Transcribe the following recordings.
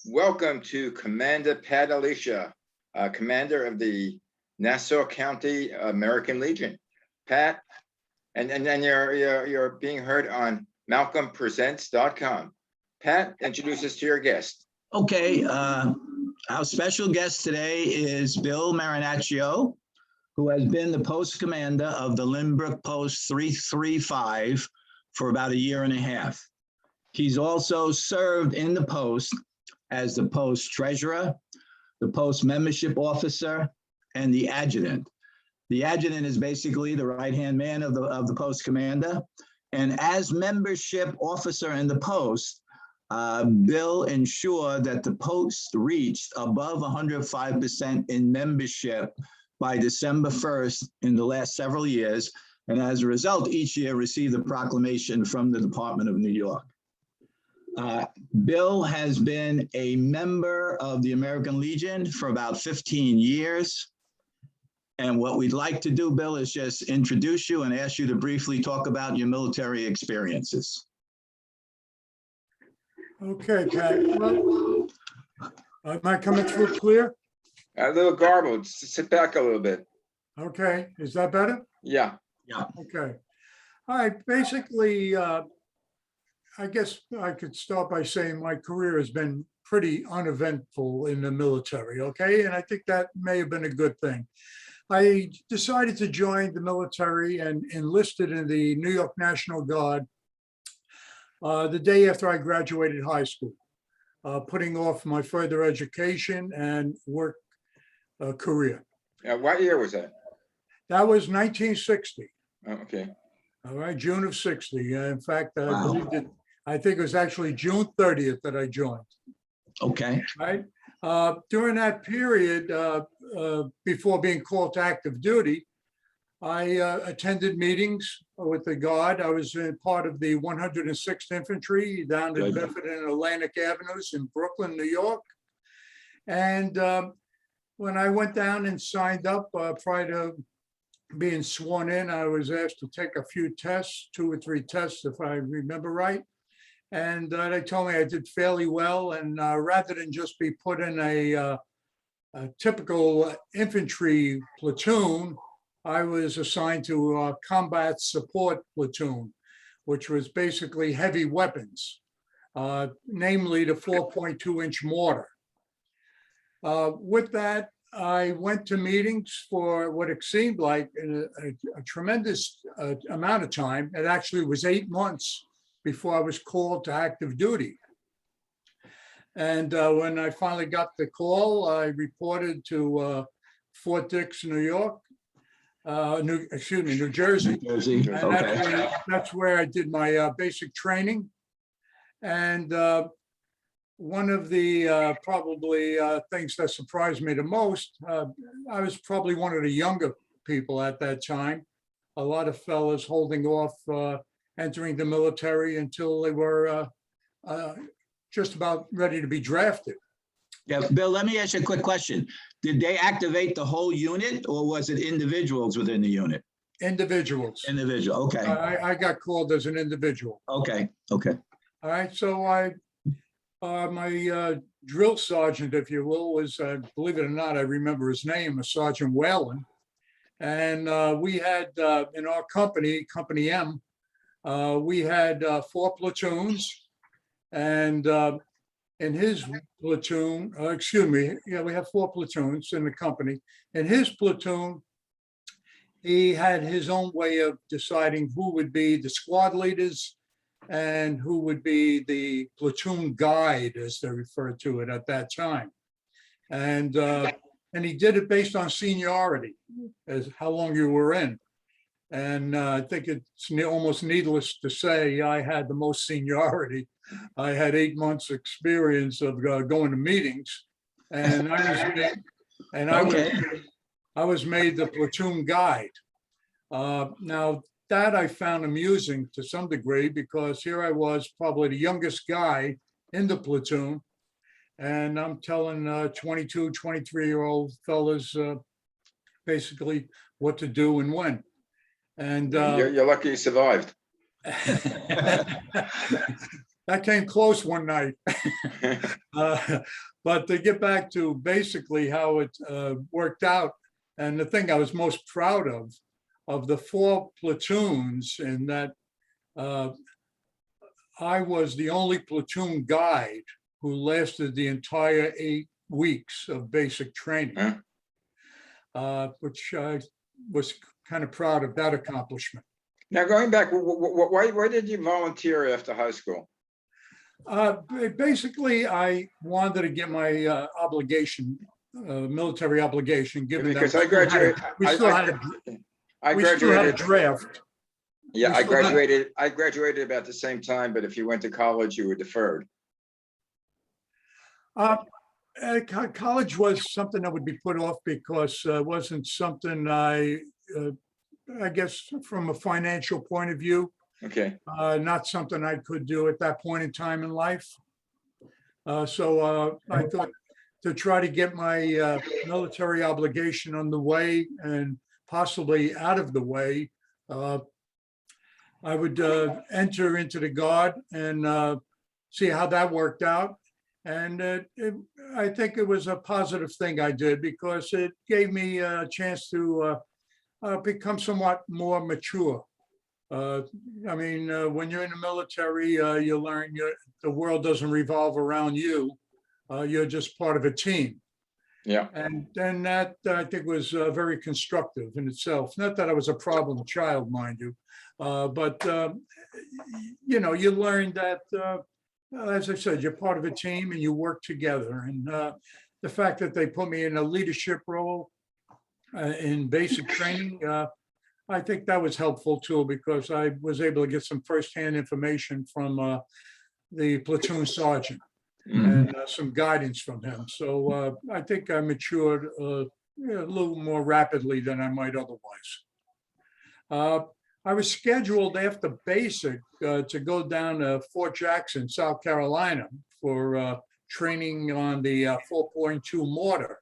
Welcome to Commander Pat Alesia, Commander of the Nassau County American Legion. Pat, and then you're being heard on malcolmpresents.com. Pat, introduce us to your guest. Okay, our special guest today is Bill Marinaccio, who has been the post commander of the Lynbrook Post 335 for about a year and a half. He's also served in the post as the post treasurer, the post membership officer, and the adjutant. The adjutant is basically the right-hand man of the post commander. And as membership officer in the post, Bill ensured that the post reached above 105% in membership by December 1st in the last several years. And as a result, each year received a proclamation from the Department of New York. Bill has been a member of the American Legion for about 15 years. And what we'd like to do, Bill, is just introduce you and ask you to briefly talk about your military experiences. Okay, Pat. Well, am I coming through clear? A little garbled. Sit back a little bit. Okay, is that better? Yeah. Yeah. Okay. All right, basically, I guess I could start by saying my career has been pretty uneventful in the military, okay? And I think that may have been a good thing. I decided to join the military and enlisted in the New York National Guard the day after I graduated high school, putting off my further education and work career. What year was that? That was 1960. Oh, okay. All right, June of 60. In fact, I Wow. believe that I think it was actually June 30th that I joined. Okay. Right. During that period, before being called to active duty, I attended meetings with the Guard. I was part of the 106th Infantry down at Good. Bedford and Atlantic Avenues in Brooklyn, New York. And when I went down and signed up prior to being sworn in, I was asked to take a few tests, 2 or 3 tests, if I remember right. And they told me I did fairly well. And rather than just be put in a typical infantry platoon, I was assigned to a combat support platoon, which was basically heavy weapons, namely the 4.2-inch mortar. With that, I went to meetings for what it seemed like a tremendous amount of time. It actually was 8 months before I was called to active duty. And when I finally got the call, I reported to Fort Dix, New York, New Jersey. New Jersey. And Okay. that's where I did my basic training. And one of the probably things that surprised me the most, I was probably one of the younger people at that time. A lot of fellas holding off entering the military until they were just about ready to be drafted. Yeah, Bill, let me ask you a quick question. Did they activate the whole unit or was it individuals within the unit? Individuals. Individual, okay. I got called as an individual. Okay, okay. All right, so my drill sergeant, if you will, was, believe it or not, I remember his name, Sergeant Whalen. And we had in our company, Company M, we had 4 platoons. And in his platoon, we have 4 platoons in the company. In his platoon, he had his own way of deciding who would be the squad leaders and who would be the platoon guide, as they referred to it at that time. And he did it based on seniority, as how long you were in. And I think it's almost needless to say, I had the most seniority. I had 8 months experience of going to meetings, and I was made the platoon guide. Now that I found amusing to some degree, because here I was probably the youngest guy in the platoon, and I'm telling 22, 23-year-old fellas basically what to do and when. And You're lucky you survived. that came close one night. But to get back to basically how it worked out, and the thing I was most proud of the 4 platoons, in that I was the only platoon guide who lasted the entire 8 weeks of basic training, which I was kind of proud of that accomplishment. Now, going back, why did you volunteer after high school? Basically, I wanted to get my obligation, military obligation, given Because that I graduated. we still had a draft. Yeah, we still had- I graduated about the same time, but if you went to college, you were deferred. College was something that would be put off because it wasn't something I guess from a financial point of view, Okay. not something I could do at that point in time in life. So I thought to try to get my military obligation on the way and possibly out of the way, I would enter into the Guard and see how that worked out. And I think it was a positive thing I did, because it gave me a chance to become somewhat more mature. I mean, when you're in the military, you learn the world doesn't revolve around you. You're just part of a team. Yeah. And then that, I think, was very constructive in itself. Not that I was a problem child, mind you, but you know, you learn that, as I said, you're part of a team and you work together. And the fact that they put me in a leadership role in basic training, I think that was helpful too, because I was able to get some firsthand information from the platoon sergeant and some guidance from him. So I think I matured a little more rapidly than I might otherwise. I was scheduled after basic to go down to Fort Jackson, South Carolina, for training on the 4.2 mortar.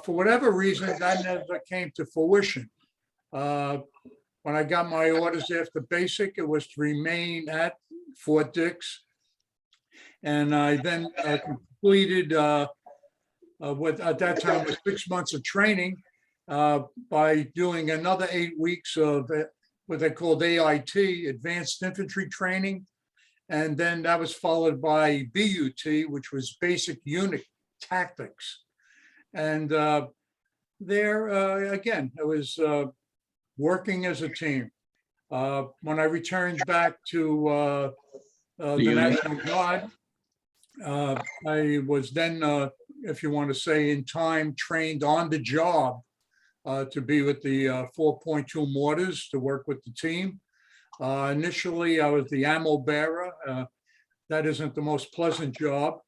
For whatever reason, that never came to fruition. When I got my orders after basic, it was to remain at Fort Dix. And I then completed what at that time was 6 months of training by doing another 8 weeks of what they called AIT, Advanced Infantry Training. And then that was followed by BUT, which was Basic Unit Tactics. And there, again, I was working as a team. When I returned back to the National Guard, I was then, if you want to say in time, trained on the job to be with the 4.2 mortars to work with the team. Initially, I was the ammo bearer. That isn't the most pleasant job.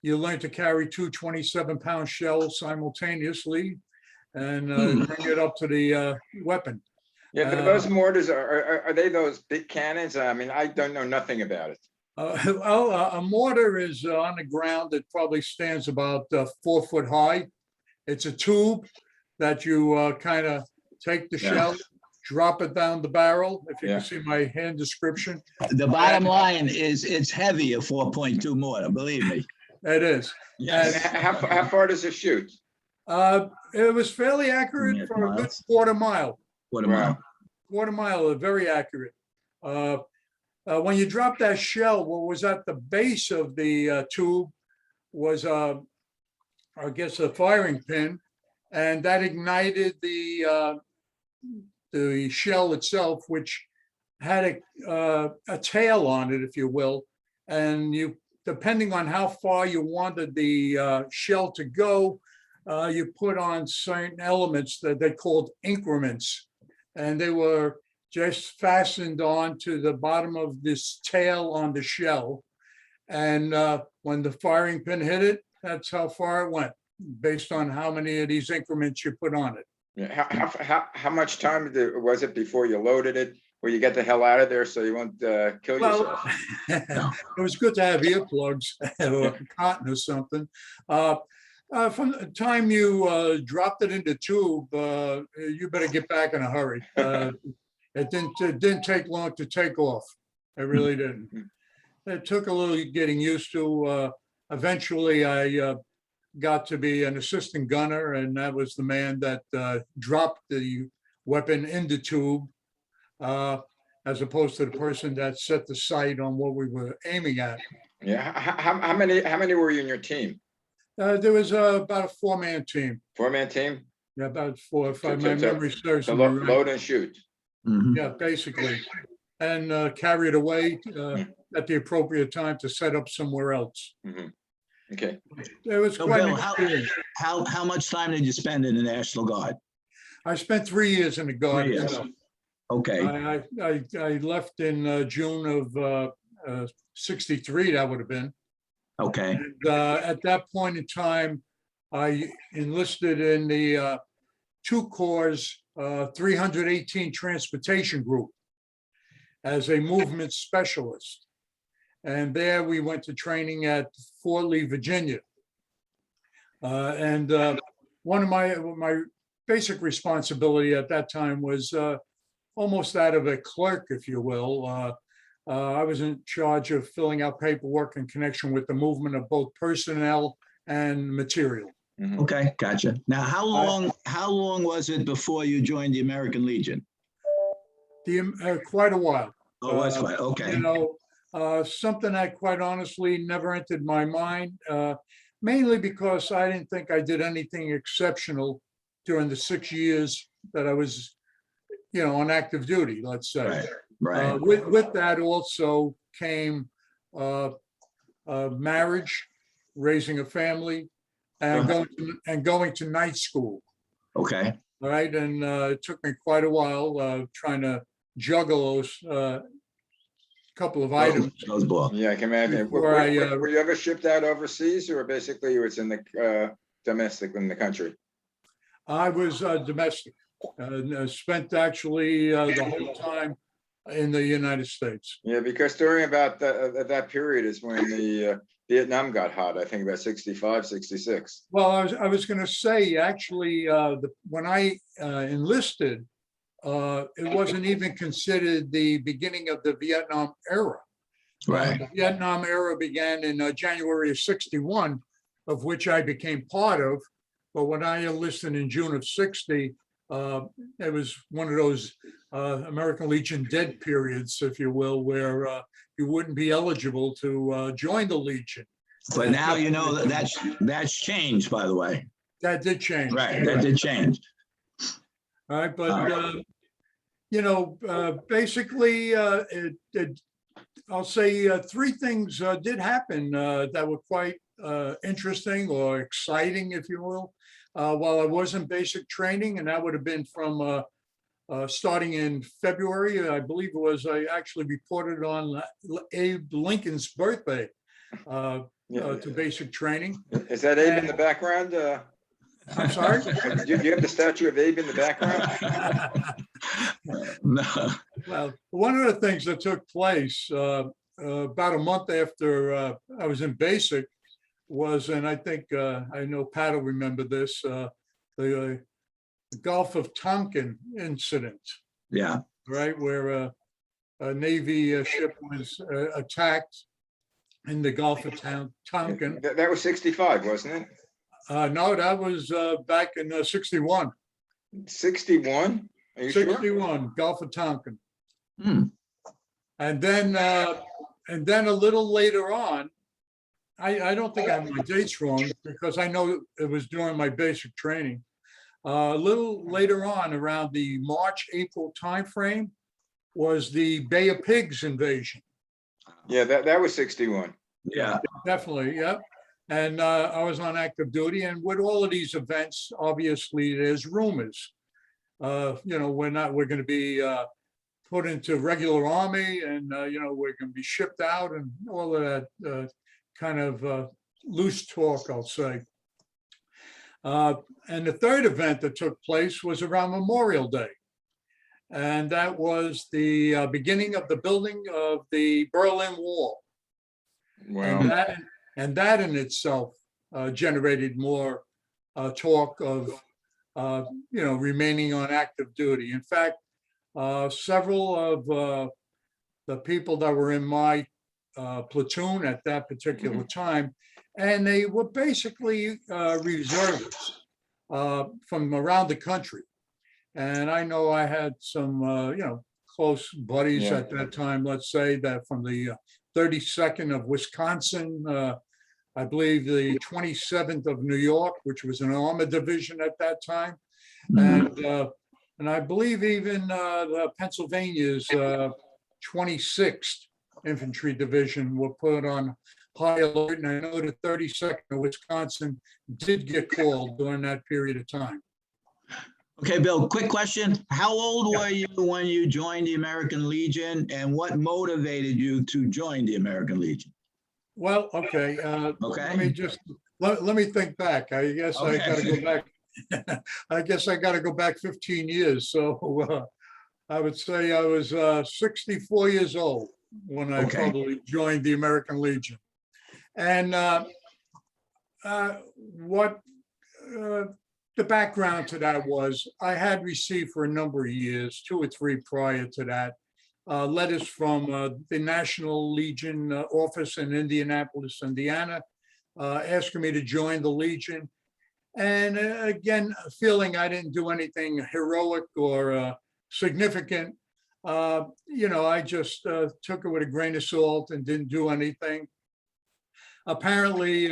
You learn to carry 2 27-pound shells simultaneously and bring it up to the weapon. Yeah, but those mortars, are they those big cannons? I mean, I don't know nothing about it. Well, a mortar is on the ground. It probably stands about 4 foot high. It's a tube that you kind of take the shell, drop it down the barrel. If you can see my hand description. The bottom line is it's heavy, a 4.2 mortar, believe me. It is. Yes. How far does it shoot? It was fairly accurate for a good quarter mile. Quarter mile, very accurate. When you drop that shell, what was at the base of the tube was, I guess, a firing pin, and that ignited the shell itself, which had a tail on it, if you will, and you, depending on how far you wanted the shell to go, you put on certain elements that they called increments, and they were just fastened on to the bottom of this tail on the shell. And when the firing pin hit it, that's how far it went, based on how many of these increments you put on it. How much time was it before you loaded it, where you get the hell out of there so you won't kill yourself? It was good to have earplugs or cotton or something. From the time you dropped it in the tube, you better get back in a hurry. It didn't take long to take off. It really didn't. It took a little getting used to. Eventually, I got to be an assistant gunner, and that was the man that dropped the weapon in the tube, as opposed to the person that set the sight on what we were aiming at. Yeah. How many were you in your team? There was about a four-man team. Four-man team? Yeah, about 4 or 5. To- My to- memory serves To me right. load and shoot. Mhm. Yeah, basically. And carry it away at the appropriate time to set up somewhere else. Mhm. Okay. It was So quite an Bill, experience. how much time did you spend in the National Guard? I spent 3 years in the Guard 3 years. itself. Okay, I left in June of 63, that would have been. okay, And at that point in time, I enlisted in the 2 Corps 318 Transportation Group as a movement specialist. And there we went to training at Fort Lee, Virginia. And one of my basic responsibility at that time was almost that of a clerk, if you will. I was in charge of filling out paperwork in connection with the movement of both personnel and material. Mhm. okay, gotcha. Now, how long was it before you joined the American Legion? Quite a while. Oh, it was quite, okay, You know, something that quite honestly never entered my mind, mainly because I didn't think I did anything exceptional during the 6 years that I was, on active duty, let's say. right, right, With that also came marriage, raising a family, and going to night school. okay. All right, and it took me quite a while trying to juggle those couple of items. Those balls. Yeah, I can imagine. Before Were you ever shipped out overseas, or basically it was in the domestic in the country? I was domestic, spent actually the whole time in the United States. Yeah, because during about that period is when the Vietnam got hot, I think about 65, 66. Well, I was going to say, actually, when I enlisted, it wasn't even considered the beginning of the Vietnam era. Right, The Vietnam era began in January of 61, of which I became part of. But when I enlisted in June of 60, it was one of those American Legion dead periods, if you will, where you wouldn't be eligible to join the Legion. but now you know that's changed, by the way. That did change. Right, that did change. All right, but basically, I'll say 3 things did happen that were quite interesting or exciting, if you will, while I was in basic training, and that would have been from starting in February. I believe it was, I actually reported on Abe Lincoln's birthday to basic training. Is that Abe in the background? I'm sorry? Do you have the statue of Abe in the background? No, Well, one of the things that took place about a month after I was in basic was, and I think I know Pat will remember this, the Gulf of Tonkin incident, yeah, right, where a Navy ship was attacked in the Gulf of Tonkin. That was 65, wasn't it? No, that was back in 61. 61? Are you sure? 61, Gulf of Tonkin. Hmm. And then a little later on, I don't think I have my dates wrong because I know it was during my basic training. A little later on, around the March, April timeframe, was the Bay of Pigs invasion. Yeah, that was 61. yeah, Definitely, yep. And I was on active duty, and with all of these events, obviously, there's rumors. We're going to be put into regular army, and we're going to be shipped out, and all of that kind of loose talk, I'll say. And the third event that took place was around Memorial Day, and that was the beginning of the building of the Berlin Wall. Wow. And that in itself generated more talk of, remaining on active duty. In fact, several of the people that were in my platoon at that particular time, and they were basically reservists from around the country. And I know I had some, close buddies Yeah. at that time, let's say that from the 32nd of Wisconsin, I believe the 27th of New York, which was an armored division at that time. And I believe even the Pennsylvania's 26th Infantry Division were put on high alert. And I know the 32nd of Wisconsin did get called during that period of time. Okay, Bill, quick question. How old were you when you joined the American Legion, and what motivated you to join the American Legion? Well, okay. Let me just, let me think back. I guess I Okay. gotta go back. I guess I gotta go back 15 years. So I would say I was 64 years old when I Okay. probably joined the American Legion. And what the background to that was, I had received for a number of years, 2 or 3 prior to that, letters from the National Legion office in Indianapolis, Indiana, asking me to join the Legion. And again, feeling I didn't do anything heroic or significant, I just took it with a grain of salt and didn't do anything. Apparently,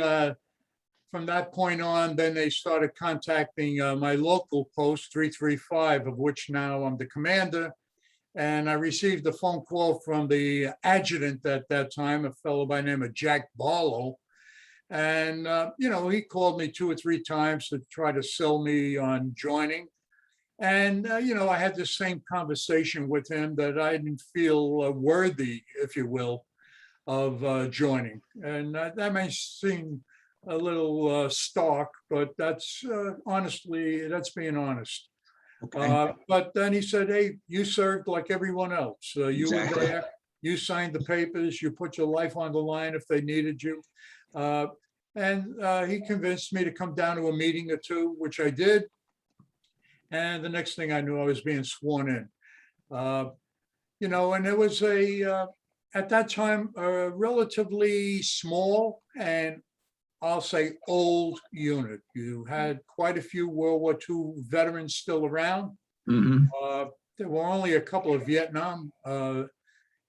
from that point on, then they started contacting my local post, 335, of which now I'm the commander. And I received a phone call from the adjutant at that time, a fellow by the name of Jack Barlow. And, he called me 2 or 3 times to try to sell me on joining. And, I had the same conversation with him that I didn't feel worthy, if you will, of joining. And that may seem a little stark, but that's honestly, that's being honest. Okay. But then he said, hey, you served like everyone else. You Exactly. were there, you signed the papers, you put your life on the line if they needed you. And he convinced me to come down to a meeting or 2, which I did. And the next thing I knew, I was being sworn in. And it was at that time, a relatively small and I'll say old unit. You had quite a few World War II veterans still around. There were only a couple of Vietnam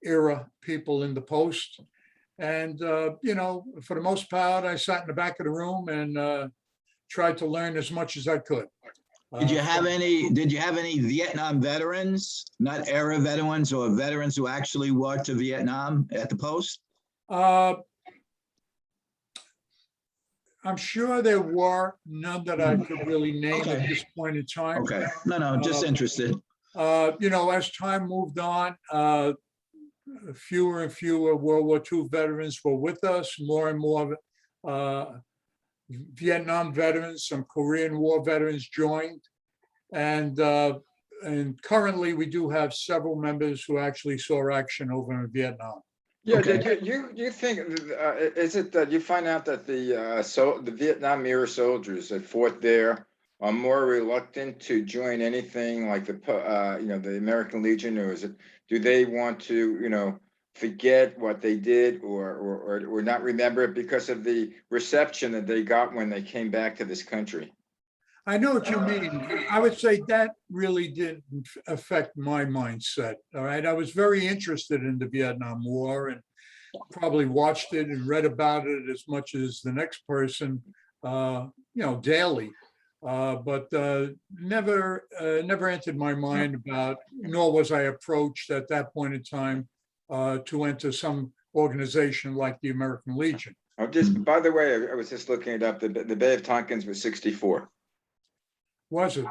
era people in the post. And, for the most part, I sat in the back of the room and tried to learn as much as I could. Did you have any Vietnam veterans, not era veterans or veterans who actually worked to Vietnam at the post? I'm sure there were none that I could really name at this point in time. Okay. No, just interested. As time moved on, fewer and fewer World War II veterans were with us, more and more Vietnam veterans, some Korean War veterans joined. And currently we do have several members who actually saw action over in Vietnam. Yeah, Okay. did you think, is it that you find out that the Vietnam era soldiers that fought there are more reluctant to join anything like the American Legion, or do they want to, forget what they did or not remember it because of the reception that they got when they came back to this country? I know what you mean. I would say that really didn't affect my mindset. All right. I was very interested in the Vietnam War and probably watched it and read about it as much as the next person, daily. But never entered my mind about, nor was I approached at that point in time to enter some organization like the American Legion. By the way, I was just looking it up. The Bay of Tompkins was 64. Was it?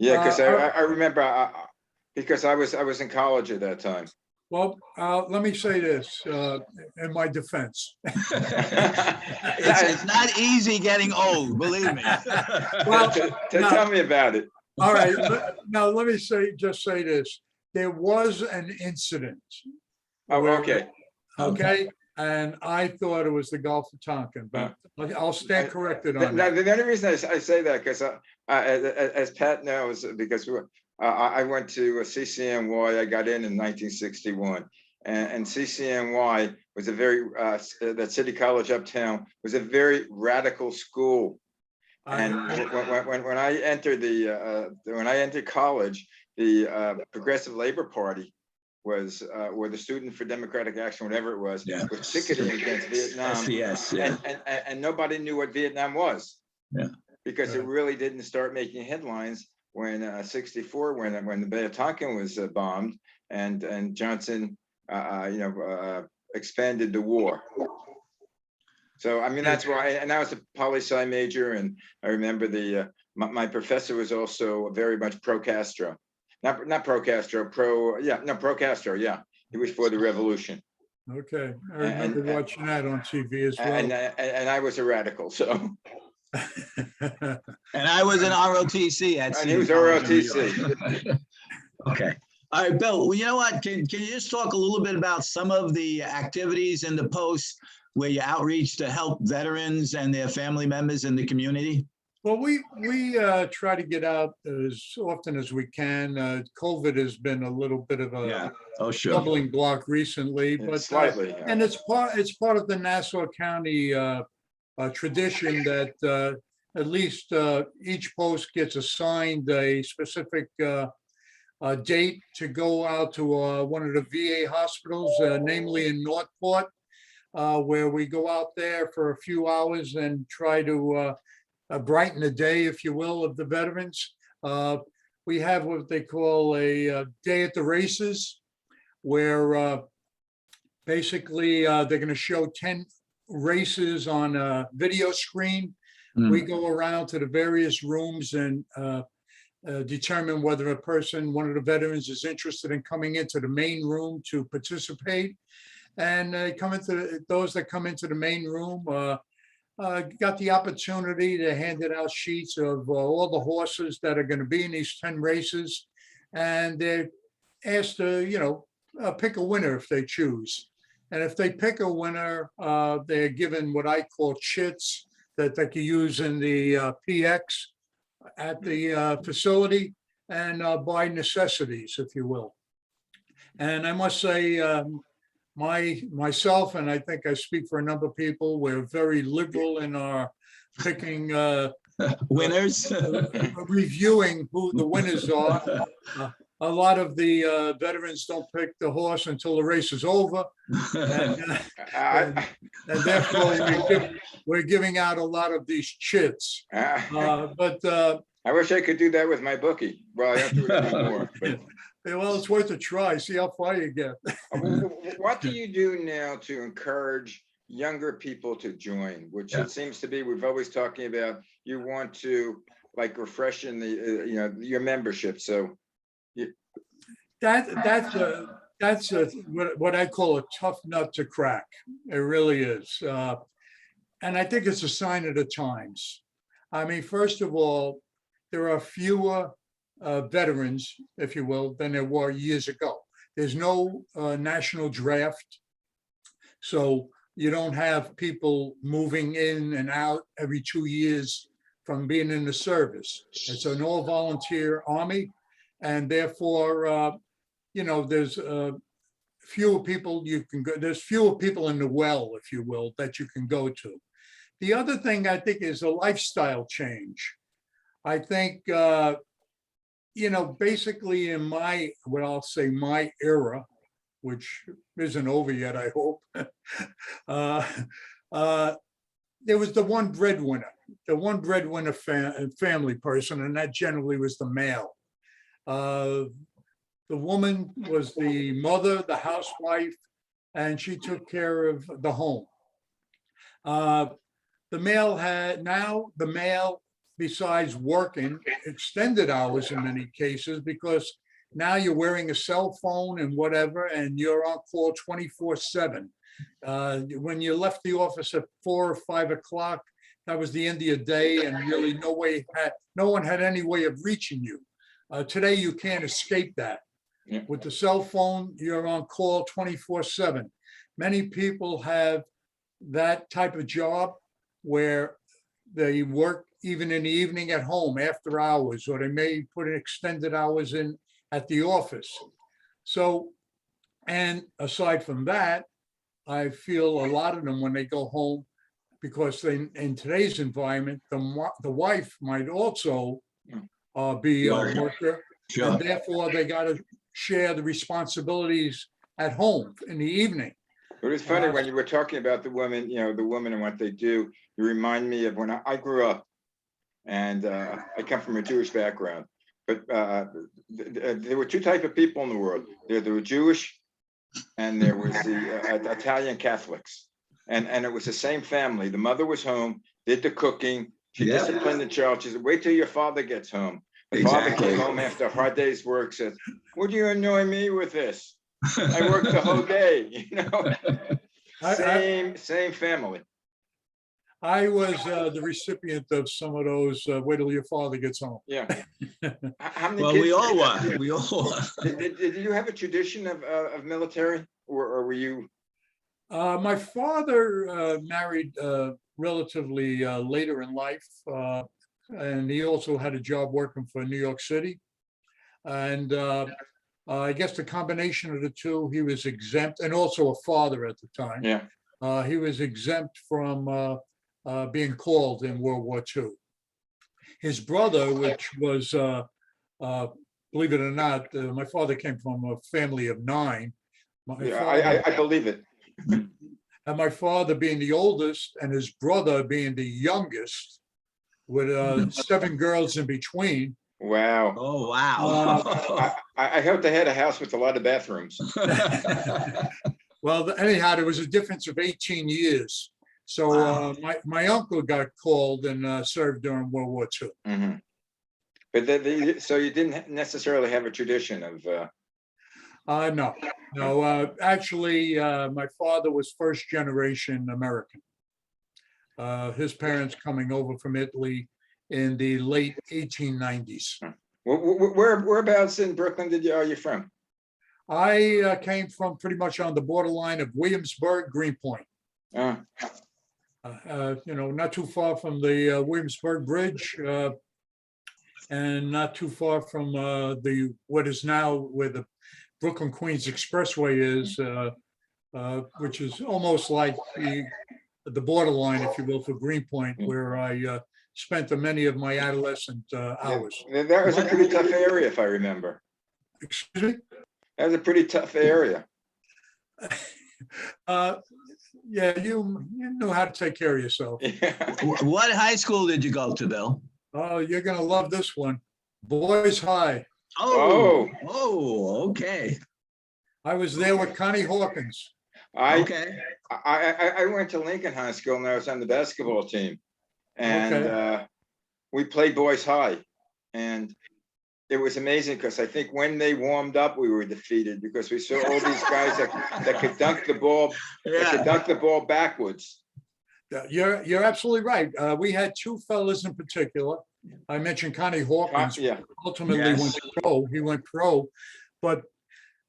Yeah, because I remember because I was in college at that time. Well, let me say this in my defense. It's not easy getting old, believe me. Well, tell me about it. All right. Now, let me say this. There was an incident. Oh, okay. Okay. And I thought it was the Gulf of Tonkin, but I'll stand corrected on that. The only reason I say that, because as Pat knows, because I went to CCNY, I got in 1961. and CCNY was a very, that City College uptown was a very radical school. And when I entered when I entered college, the Progressive Labor Party was, or the Student for Democratic Action, whatever it was ticketing against Vietnam. Yes, yeah. And nobody knew what Vietnam was. Yeah. Because it really didn't start making headlines when 64, when the Bay of Tonkin was bombed, and Johnson, expanded the war. So I mean, that's why, and I was a poli-sci major, and I remember my professor was also very much pro-Castro, not pro-Castro, pro-Castro, yeah. He was for the revolution. Okay, I remember watching that on TV as well. And I was a radical, so. And I was an ROTC at. And he was ROTC. Okay. All right, Bill, well, you know what? Can you just talk a little bit about some of the activities in the Post where you outreach to help veterans and their family members in the community? Well, we try to get out as often as we can. COVID has been a little bit of a stumbling block recently, but slightly. And it's part of the Nassau County tradition that at least each post gets assigned a specific date to go out to one of the VA hospitals, namely in Northport, where we go out there for a few hours and try to brighten the day, if you will, of the veterans. We have what they call a day at the races, where basically they're going to show 10 races on a video screen. We go around to the various rooms and determine whether one of the veterans is interested in coming into the main room to participate. And those that come into the main room got the opportunity to hand out sheets of all the horses that are going to be in these 10 races. And they're asked to, pick a winner if they choose. And if they pick a winner, they're given what I call chits that they can use in the PX at the facility, and buy necessities, if you will. And I must say, myself, and I think I speak for a number of people, we're very liberal in our picking winners, reviewing who the winners are. A lot of the veterans don't pick the horse until the race is over, and therefore we're giving out a lot of these chits. But I wish I could do that with my bookie. Well, I have to do it anymore. But. Well, it's worth a try. See how far you get. What do you do now to encourage younger people to join? Which it seems to be, we've always talking about. You want to like refreshen the your membership. So that's what I call a tough nut to crack. It really is, and I think it's a sign of the times. I mean, first of all, there are fewer veterans, if you will, than there were years ago. There's no national draft, so you don't have people moving in and out every 2 years from being in the service. It's an all-volunteer army, and therefore, there's fewer people you can go. There's fewer people in the well, if you will, that you can go to. The other thing I think is a lifestyle change. I think, basically in my era, which isn't over yet, I hope, there was the one breadwinner family person, and that generally was the male. The woman was the mother, the housewife, and she took care of the home. The male, besides working extended hours in many cases, because now you're wearing a cell phone and whatever, and you're on call 24/7. When you left the office at 4 or 5 o'clock, that was the end of your day, and really no one had any way of reaching you. Today, you can't escape that. Yeah. With the cell phone, you're on call 24/7. Many people have that type of job where they work even in the evening at home after hours, or they may put in extended hours in at the office. So And aside from that, I feel a lot of them when they go home, because they, in today's environment, the wife might also be a Sure. worker, Sure. and therefore they got to share the responsibilities at home in the evening. It was funny when you were talking about the women, the women and what they do. You remind me of when I grew up, and I come from a Jewish background. But there were two types of people in the world. There were Jewish, and there was the Italian Catholics, and it was the same family. The mother was home, did the cooking. She disciplined the child. She said, "Wait till your father gets home." The father came home after a hard day's work. Says, "Would you annoy me with this? I worked the whole day." Same family. I was the recipient of some of those. Wait till your father gets home. Yeah. How many Well, kids? we all were. We all were. Did you have a tradition of military, or were you? My father married relatively later in life, and he also had a job working for New York City. And I guess the combination of the two, he was exempt, and also a father at the time. Yeah. He was exempt from being called in World War II. His brother, which was, believe it or not, my father came from a family of 9. I believe it. And my father being the oldest and his brother being the youngest, with 7 girls in between. Wow. Oh, wow. Uh, I hope they had a house with a lot of bathrooms. Well, anyhow, there was a difference of 18 years. So Wow. my uncle got called and served during World War II. Mhm. But so you didn't necessarily have a tradition of. No. Actually, my father was first generation American. His parents coming over from Italy in the late 1890s. Whereabouts in Brooklyn are you from? I came from pretty much on the borderline of Williamsburg, Greenpoint. Uh, Not too far from the Williamsburg Bridge, and not too far from what is now where the Brooklyn Queens Expressway is, which is almost like the borderline, if you will, for Greenpoint, where I spent many of my adolescent hours. That was a pretty tough area, if I remember. Excuse me? That was a pretty tough area. Yeah, you know how to take care of yourself. Yeah. What high school did you go to, Bill? Oh, you're gonna love this one. Boys High. Oh, okay. I was there with Connie Hawkins. Okay. I went to Lincoln High School and I was on the basketball team, and we played Boys High, and it was amazing because I think when they warmed up, we were defeated because we saw all these guys that could dunk the ball, that could dunk the ball backwards. You're absolutely right. We had 2 fellas in particular. I mentioned Connie Hawkins. Yeah. Ultimately went pro. He went pro, but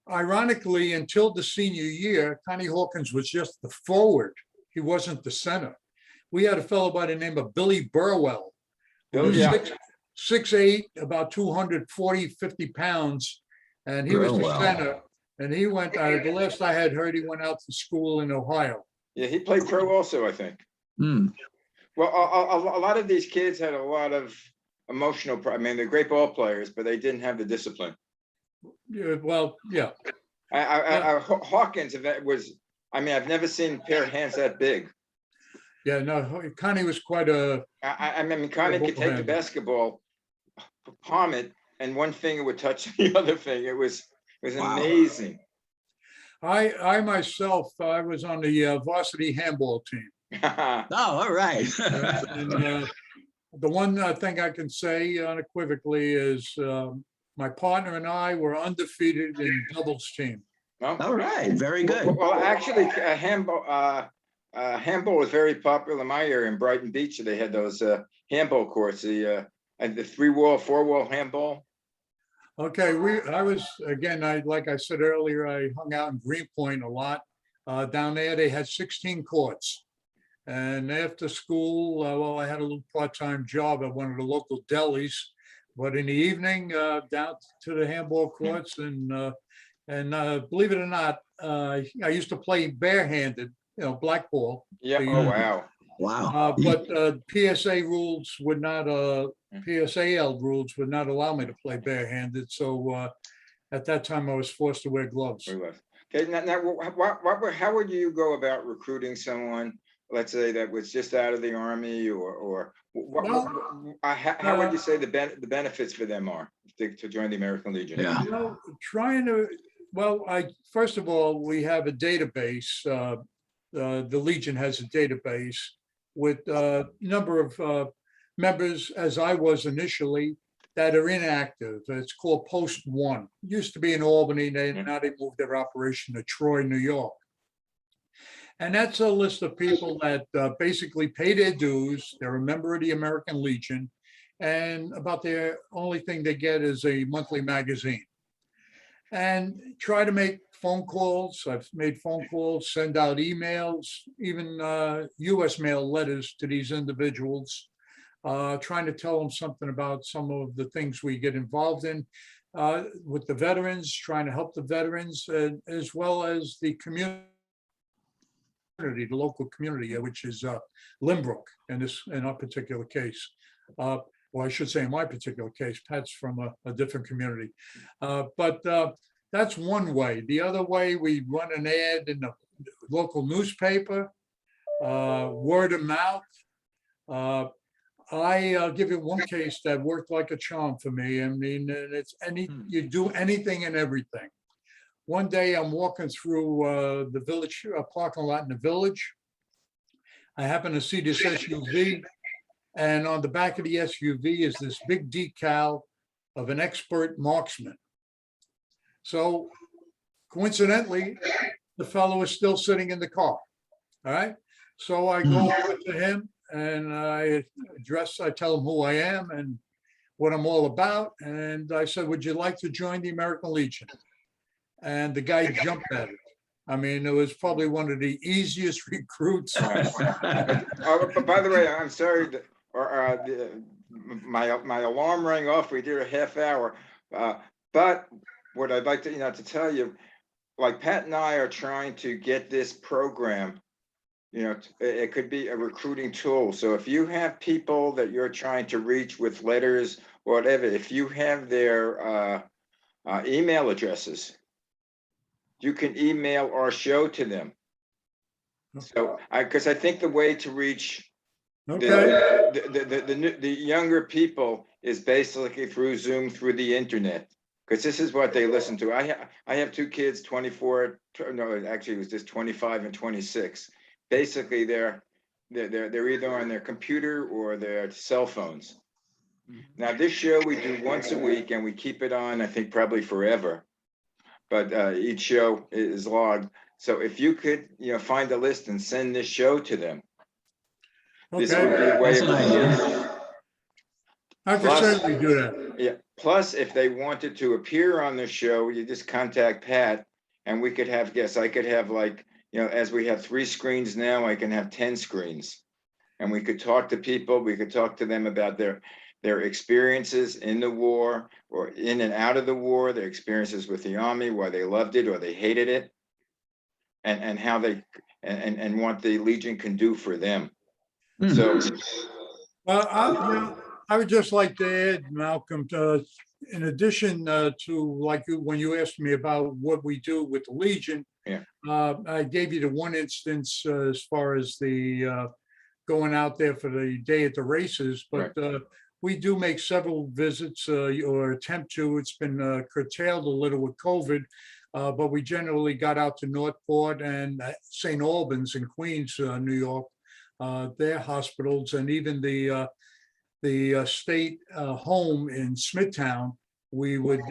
ironically, until the senior year, Connie Hawkins was just the forward. He wasn't the center. We had a fellow by the name of Billy Burwell, who was 6'8", about 240, 50 pounds, and he was the center. And he went, the last I had heard, he went out to school in Ohio. Yeah, he played pro also, I think. Well, a lot of these kids had a lot of emotional. I mean, they're great ball players, but they didn't have the discipline. Yeah, well, yeah. Hawkins was. I mean, I've never seen a pair of hands that big. Yeah, no, Connie was quite a. I mean, Connie could take the basketball, palm it, and one finger would touch the other finger. It was amazing. I myself, I was on the varsity handball team. Oh, all right. And, the one thing I can say unequivocally is my partner and I were undefeated in doubles team. Well, all right, very good. Well, actually, handball was very popular in my area in Brighton Beach. They had those handball courts, the 3-wall, 4-wall handball. Okay, like I said earlier, I hung out in Greenpoint a lot. Down there, they had 16 courts. And after school, well, I had a little part-time job at one of the local delis. But in the evening, down to the handball courts and And believe it or not, I used to play barehanded, blackball. Yeah, The, oh, wow. Wow. But PSA rules would not, PSAL rules would not allow me to play barehanded. So at that time, I was forced to wear gloves. We was. Okay, now, how would you go about recruiting someone, let's say that was just out of the army, or how would you say the benefits for them are to join the American Legion? Yeah. First of all, we have a database. The Legion has a database with a number of members, as I was initially, that are inactive. It's called Post 1. It used to be in Albany. Now they moved their operation to Troy, New York. And that's a list of people that basically pay their dues. They're a member of the American Legion. And about their only thing they get is a monthly magazine. And try to make phone calls. I've made phone calls, send out emails, even US mail letters to these individuals, trying to tell them something about some of the things we get involved in with the veterans, trying to help the veterans, as well as the community, the local community, which is Limbrook in our particular case. Well, I should say in my particular case, Pat's from a different community. But that's one way. The other way, we run an ad in the local newspaper, word of mouth. I'll give you one case that worked like a charm for me. I mean, you do anything and everything. One day I'm walking through the village parking lot in the village. I happen to see this SUV, and on the back of the SUV is this big decal of an expert marksman. So coincidentally, the fellow is still sitting in the car. All right. So I go over to him and I tell him who I am and what I'm all about. And I said, would you like to join the American Legion? And the guy jumped at it. I mean, it was probably one of the easiest recruits. But by the way, I'm sorry, my alarm rang off. We did a half hour. But what I'd like to tell you, like Pat and I are trying to get this program, it could be a recruiting tool. So if you have people that you're trying to reach with letters or whatever, if you have their email addresses, you can email our show to them. So because I think the way to reach the younger people is basically through Zoom, through the internet, because this is what they listen to. I have two kids, 24, no, actually it was just 25 and 26. Basically they're either on their computer or their cell phones. Now this show we do once a week and we keep it on, I think probably forever, but each show is logged. So if you could, find a list and send this show to them, this would be a way of. I can certainly do that. Yeah. Plus, if they wanted to appear on the show, you just contact Pat, and we could have guests. I could have as we have 3 screens now, I can have 10 screens, and we could talk to people. We could talk to them about their experiences in the war or in and out of the war, their experiences with the Army, why they loved it or they hated it, and how they and what the Legion can do for them. So, well, I would just like to add, Malcolm, in addition to when you asked me about what we do with the Legion, I gave you the one instance as far as the going out there for the day at the races, but we do make several visits or attempt to. It's been curtailed a little with COVID, but we generally got out to Northport and St. Albans in Queens, New York, their hospitals, and even the state home in Smithtown. We would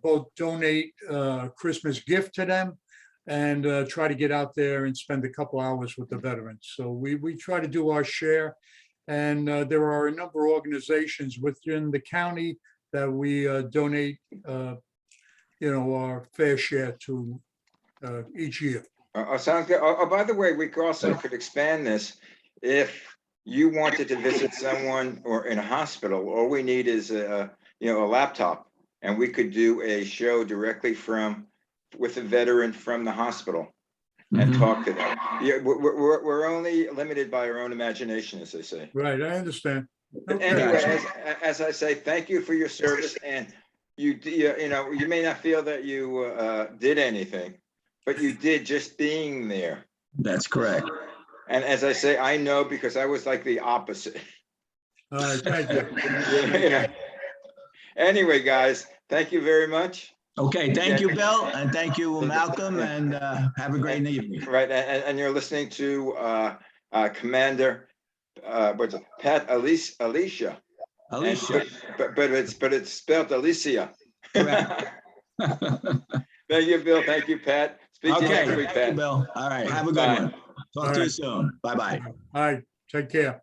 both donate a Christmas gift to them and try to get out there and spend a couple hours with the veterans. So we try to do our share. And there are a number of organizations within the county that we donate, our fair share to each year. Sounds good. By the way, we could expand this. If you wanted to visit someone or in a hospital, all we need is a laptop, and we could do a show directly from with a veteran from the hospital and Mhm. talk to them. Yeah, we're only limited by our own imagination, as they say. Right, I understand. But Okay. anyway, Gotcha. as I say, thank you for your service, and you know, you may not feel that you did anything, but you did just being there. That's correct. And as I say, I know because I was like the opposite. All right, thank you. You know. Anyway, guys, thank you very much. Okay, thank you, Bill, and thank you, Malcolm, and have a great evening. Right, and you're listening to Commander what's it, Pat Alesia. Alicia. But it's spelled Alicia. Correct. Thank you, Bill. Thank you, Pat. Speak to you Okay, next week, thank you, Pat. Bill. All right, have a good Bye. one. Talk to you soon. Bye-bye. All right, take care.